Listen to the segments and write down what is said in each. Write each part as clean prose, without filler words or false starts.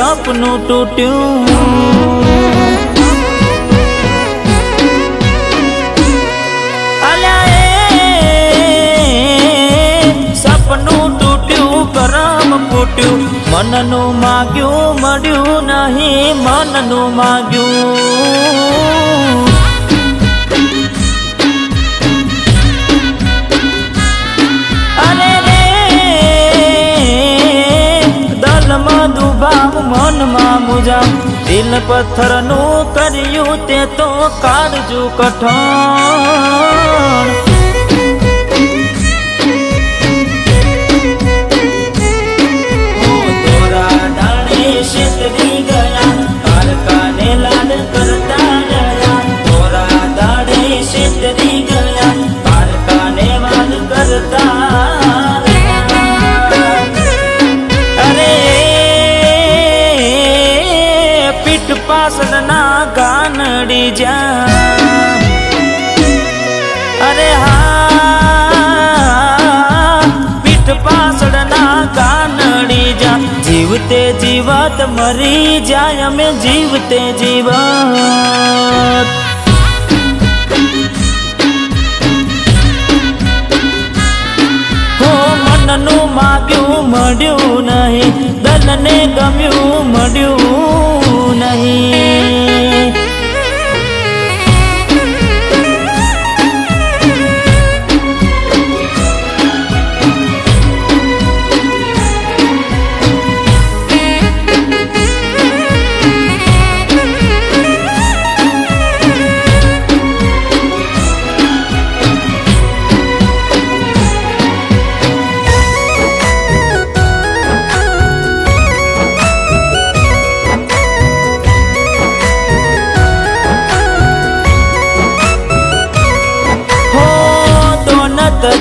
સપનું તૂટ્યું કરમ ફૂટ્યું મનનું માગ્યું મળ્યું નહીં મનનું માગ્યું અરે રે દલમાં દુભાવ મનમાં મુજાવ દિલ પથ્થરનું કર્યું તે તો કાળજું કઠણ પાસના ગાનડી જા અરે હા પીઠ પાસળના ગાનડી જા જીવતે જીવત મરી જાય અમે જીવતે જીવત હો મનનું માગ્યું મળ્યું નહીં દલને ગમ્યું મળ્યું નહીં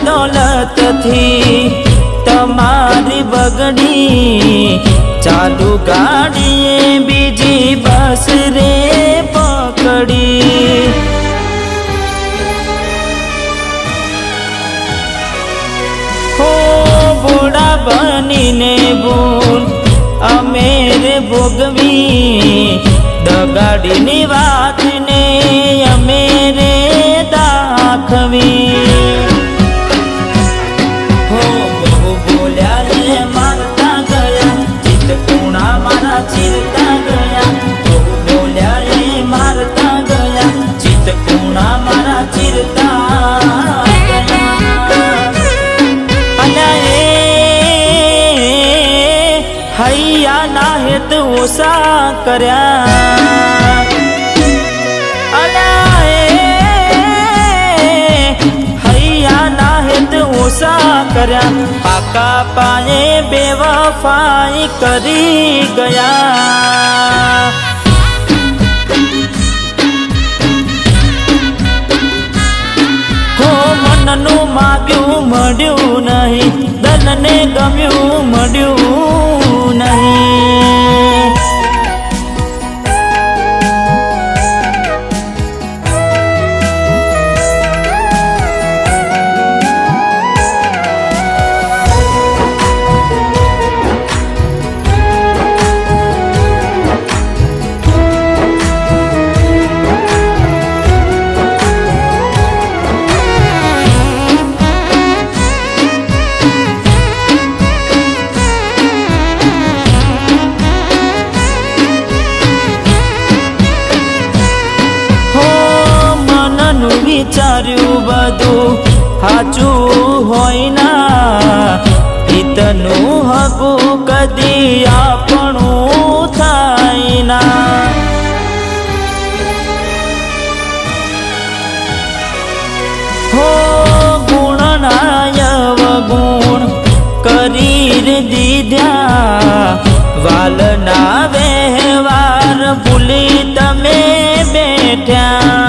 દોલત થી તમારી બગડી ચાલુ ગાડીએ બીજી બસ રે પકડી હો બોડા બનીને ભૂલ અમે રે ભોગવી દગાડીની વાતને અમે રે દાખવી હૈયા ના હેત ઓછા કર્યા હૈયા ના હેત ઓછા કર્યા પાકા પાયે બેવફાઈ કરી ગયા હો મનનું માગ્યું મળ્યું નહીં દલને ગમ્યું મળ્યું નહીં વિચાર્યું બધું સાચું હોય ના પિતનું હગું કદી આપણું થાય ના હો ગુણનાય વગુણ કરી દીધા વાલના વ્યવહાર ભૂલી તમે બેઠ્યા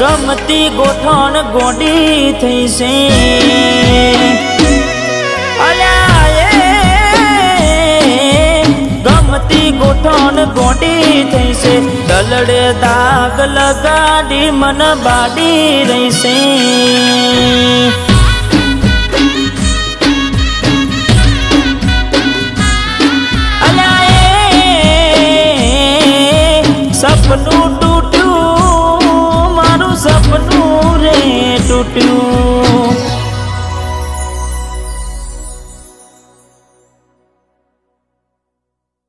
ગમતી ગોઠણ ગોડી થઈ છે ગોઠણ ગોડી થઈ છે દલડે દાગ લગાડી મન બાડી રહીશે સપનું તૂટ્યું મારું સપનું રે તૂટ્યું